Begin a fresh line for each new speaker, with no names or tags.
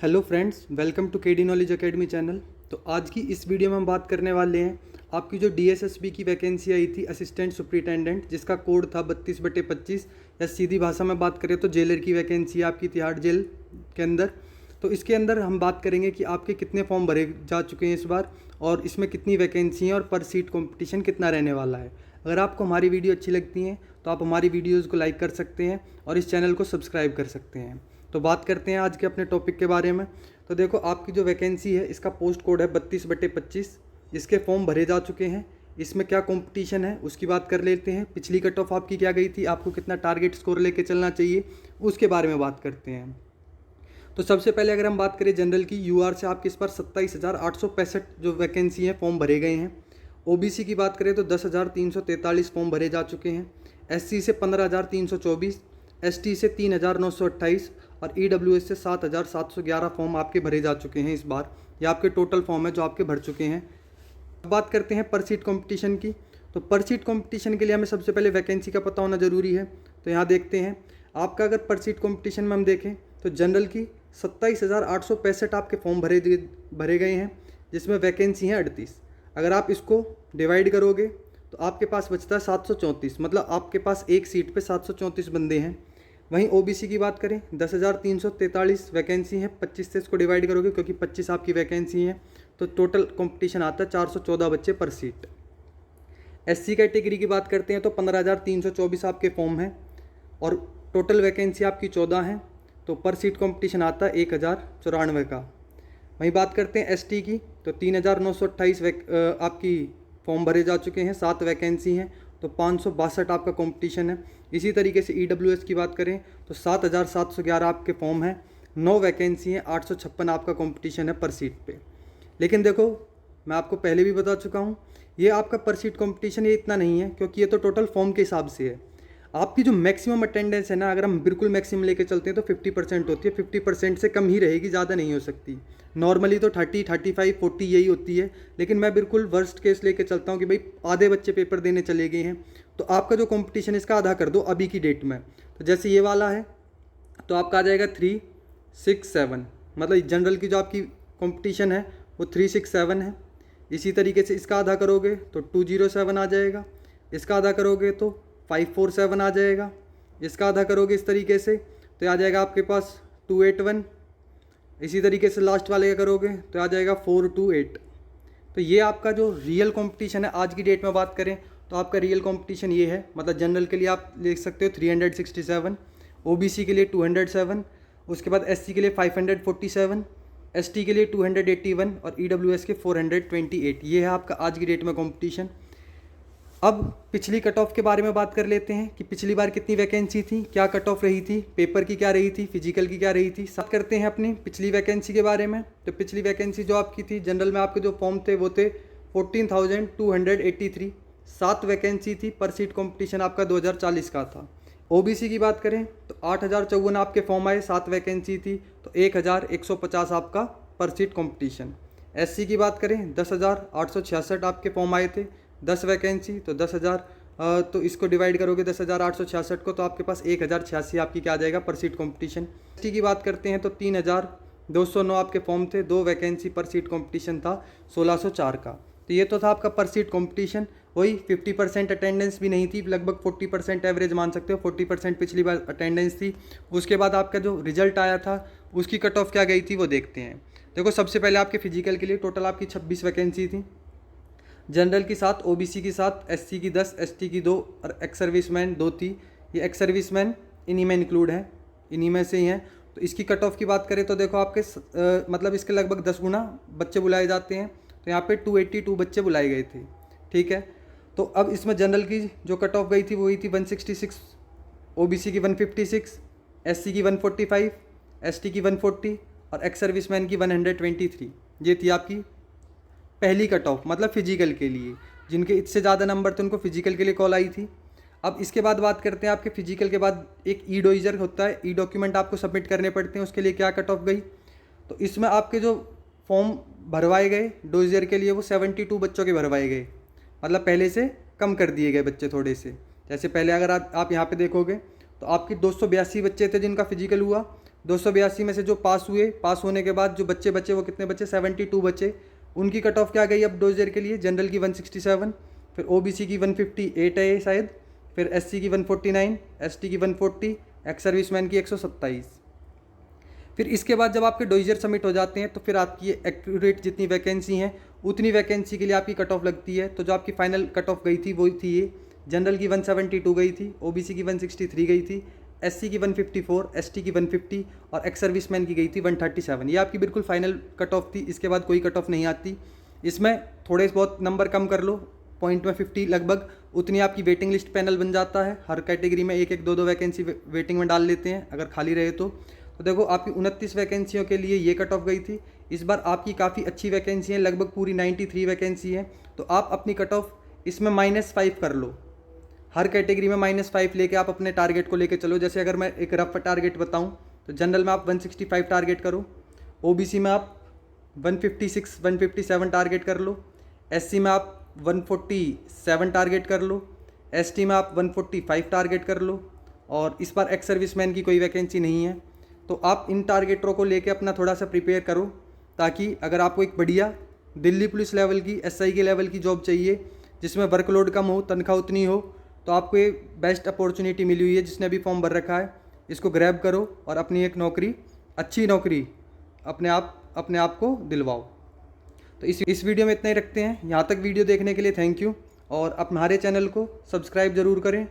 Hello friends, welcome to KD knowledge academy channel. तो आज की इस वीडियो में हम बात करने वाले हैं आपकी जो डीएसएसबी की वैकेंसी आई थी असिस्टेंट सुपरिटेंडेंट, जिसका कोड था 32/25, या सीधी भाषा में बात करें तो जेलर की वैकेंसी आपकी तिहाड़ जेल के अंदर। तो इसके अंदर हम बात करेंगे कि आपके कितने फॉर्म भरे जा चुके हैं इस बार, और इसमें कितनी वैकेंसी हैं और पर सीट कॉम्पिटिशन कितना रहने वाला है। अगर आपको हमारी वीडियो अच्छी लगती हैं तो आप हमारी वीडियोज़ को लाइक कर सकते हैं और इस चैनल को सब्सक्राइब कर सकते हैं। तो बात करते हैं आज के अपने टॉपिक के बारे में। तो देखो, आपकी जो वैकेंसी है इसका पोस्ट कोड है 32/25, इसके फॉर्म भरे जा चुके हैं। इसमें क्या कंपटीशन है उसकी बात कर लेते हैं। पिछली कट ऑफ आपकी क्या गई थी, आपको कितना टारगेट स्कोर लेके चलना चाहिए, उसके बारे में बात करते हैं। तो सबसे पहले अगर हम बात करें जनरल की, यूआर से आपके इस पर 27,865 जो वैकेंसी हैं फॉर्म भरे गए हैं। ओबीसी की बात करें तो 10,343 फॉर्म भरे जा चुके हैं। एससी से 15,324, एसटी से 3,928 और ईडब्ल्यूएस से 7,711 फॉर्म आपके भरे जा चुके हैं इस बार। ये आपके टोटल फॉर्म है जो आपके भर चुके हैं। अब बात करते हैं पर सीट कंपटीशन की। तो पर सीट कंपटीशन के लिए हमें सबसे पहले वैकेंसी का पता होना ज़रूरी है। तो यहाँ देखते हैं आपका, अगर पर सीट कंपटीशन में हम देखें तो जनरल की 27,865 आपके फॉर्म भरे गए हैं, जिसमें वैकेंसी हैं 38। अगर आप इसको डिवाइड करोगे तो आपके पास बचता है 734, मतलब आपके पास एक सीट पे 734 बंदे हैं। वहीं ओबीसी की बात करें 10,343 वैकेंसी है, 25 से इसको डिवाइड करोगे क्योंकि 25 आपकी वैकेंसी है, तो टोटल कंपटीशन आता है 414 बच्चे पर सीट। एससी कैटेगरी की बात करते हैं तो 15,324 आपके फॉर्म हैं और टोटल वैकेंसी आपकी 14 हैं, तो पर सीट कंपटीशन आता है 1,094 का। वहीं बात करते हैं एसटी की, तो 3,928 आपकी फॉर्म भरे जा चुके हैं, 7 वैकेंसी हैं, तो 562 आपका कंपटीशन है। इसी तरीके से ईडब्ल्यूएस की बात करें तो 7,711 आपके फॉर्म हैं, 9 वैकेंसी हैं, 856 आपका कंपटीशन है पर सीट पे। लेकिन देखो, मैं आपको पहले भी बता चुका हूँ, ये आपका पर सीट कंपटीशन ये इतना नहीं है, क्योंकि ये तो टोटल फॉर्म के हिसाब से है। आपकी जो मैक्सिमम अटेंडेंस है ना, अगर हम बिल्कुल मैक्सिमम लेके चलते हैं तो 50% होती है। 50% से कम ही रहेगी, ज़्यादा नहीं हो सकती। नॉर्मली तो 30, 35, 40 यही होती है, लेकिन मैं बिल्कुल वर्स्ट केस लेके चलता हूँ कि भाई आधे बच्चे पेपर देने चले गए हैं, तो आपका जो कंपटीशन इसका आधा कर दो अभी की डेट में। तो जैसे ये वाला है तो आपका आ जाएगा 367, मतलब जनरल की जो आपकी कंपटीशन है वो 367 है। इसी तरीके से इसका आधा करोगे तो 207 आ जाएगा, इसका आधा करोगे तो 547 आ जाएगा, इसका आधा करोगे इस तरीके से तो आ जाएगा आपके पास 281। इसी तरीके से लास्ट वाले का करोगे तो आ जाएगा 428। तो ये आपका जो रियल कंपटीशन है आज की डेट में बात करें तो आपका रियल कंपटीशन ये है। मतलब जनरल के लिए आप देख सकते हो 367, ओबीसी के लिए 207, उसके बाद एससी के लिए 547, एसटी के लिए 281 और ईडब्ल्यूएस के 428। ये है आपका आज की डेट में कंपटीशन। अब पिछली कट ऑफ के बारे में बात कर लेते हैं कि पिछली बार कितनी वैकेंसी थी, क्या कट ऑफ रही थी, पेपर की क्या रही थी, फिजिकल की क्या रही थी। बात करते हैं अपनी पिछली वैकेंसी के बारे में। तो पिछली वैकेंसी जो आपकी थी जनरल में, आपके जो फॉर्म थे वो थे 14,283, 7 वैकेंसी थी। पर सीट कंपटीशन आपका 2040 का था। ओबीसी की बात करें तो 8,054 आपके फॉर्म आए, 7 वैकेंसी थी, तो 1,150 आपका पर सीट कंपटीशन। एससी की बात करें 10,866 आपके फॉर्म आए थे, 10 वैकेंसी, तो 10,000, तो इसको डिवाइड करोगे 10,866 को तो आपके पास 1,086 आपकी क्या आ जाएगा पर सीट कंपटीशन। एसटी की बात करते हैं तो 3,209 आपके फॉर्म थे, 2 वैकेंसी, पर सीट कंपटीशन था 1,604 का। तो ये तो था आपका पर सीट कंपटीशन। वही 50% अटेंडेंस भी नहीं थी, लगभग 40% एवरेज मान सकते हो। 40% पिछली बार अटेंडेंस थी। उसके बाद आपका जो रिजल्ट आया था उसकी कट ऑफ क्या गई थी वो देखते हैं। देखो, सबसे पहले आपके फिजिकल के लिए टोटल आपकी 26 वैकेंसी थी, जनरल की 7, ओबीसी की 7, एससी की 10, एसटी की 2 और एक्स सर्विसमैन 2 थी। ये एक्स सर्विसमैन इन्हीं में इंक्लूड है, इन्हीं में से ही हैं। तो इसकी कट ऑफ की बात करें तो देखो आपके मतलब इसके लगभग 10 गुना बच्चे बुलाए जाते हैं। तो यहाँ पे 282 बच्चे बुलाए गए थे, ठीक है। तो अब इसमें जनरल की जो कट ऑफ गई थी वही थी 166, ओबीसी की 156, एससी की 145, एसटी की 140 और एक्स सर्विसमैन की 123। ये थी आपकी पहली कट ऑफ, मतलब फिजिकल के लिए। जिनके इससे ज़्यादा नंबर थे उनको फिजिकल के लिए कॉल आई थी। अब इसके बाद बात करते हैं आपके फिजिकल के बाद एक ई डोइजर होता है, ई डॉक्यूमेंट आपको सबमिट करने पड़ते हैं। उसके लिए क्या कट ऑफ गई, तो इसमें आपके जो फॉर्म भरवाए गए डोइजर के लिए वो 72 बच्चों के भरवाए गए, मतलब पहले से कम कर दिए गए बच्चे थोड़े से। जैसे पहले अगर आप यहाँ पे देखोगे तो आपकी 282 बच्चे थे जिनका फिजिकल हुआ, 282 में से जो पास हुए, पास होने के बाद जो बच्चे बचे वो कितने बचे, 72 बचे। उनकी कट ऑफ क्या गई अब 2000 के लिए, जनरल की 167, फिर ओबीसी की 158 है ये शायद, फिर एससी की 149, एसटी की 140, एक्स सर्विसमैन की 127। फिर इसके बाद जब आपके डोइजर सबमिट हो जाते हैं तो फिर आपकी ये एक्यूरेट जितनी वैकेंसी हैं उतनी वैकेंसी के लिए आपकी कट ऑफ लगती है। तो जो आपकी फाइनल कट ऑफ गई थी वो थी ये, जनरल की 172 गई थी, ओबीसी की 163 गई थी, एससी की 154, एसटी की 150 और एक्स सर्विसमैन की गई थी 137। ये आपकी बिल्कुल फाइनल कट ऑफ थी, इसके बाद कोई कट ऑफ नहीं आती। इसमें थोड़े बहुत नंबर कम कर लो, पॉइंट में 50 लगभग, उतनी आपकी वेटिंग लिस्ट पैनल बन जाता है। हर कैटेगरी में एक एक दो दो वैकेंसी वेटिंग में डाल लेते हैं अगर खाली रहे तो देखो आपकी 29 वैकेंसियों के लिए ये कट ऑफ गई थी। इस बार आपकी काफ़ी अच्छी वैकेंसी है, लगभग पूरी 93 वैकेंसी है। तो आप अपनी कट ऑफ इसमें -5 कर लो, हर कैटेगरी में -5 लेके आप अपने टारगेट को लेके चलो। जैसे अगर मैं एक रफ टारगेट बताऊं तो जनरल में आप 165 टारगेट करो, ओबीसी में आप 156 157 टारगेट कर लो, एससी में आप 147 टारगेट कर लो, एसटी में आप 145 टारगेट कर लो, और इस बार एक्स सर्विसमैन की कोई वैकेंसी नहीं है। तो आप इन टारगेटों को लेके अपना थोड़ा सा प्रिपेयर करो, ताकि अगर आपको एक बढ़िया दिल्ली पुलिस लेवल की, एसआई के लेवल की जॉब चाहिए जिसमें वर्कलोड कम हो, तनख्वाह उतनी हो, तो आपको ये बेस्ट अपॉर्चुनिटी मिली हुई है। जिसने भी फॉर्म भर रखा है इसको ग्रैब करो और अपनी एक नौकरी, अच्छी नौकरी अपने आप को दिलवाओ। तो इस वीडियो में इतना ही रखते हैं। यहाँ तक वीडियो देखने के लिए थैंक यू, और आप हमारे चैनल को सब्सक्राइब ज़रूर करें।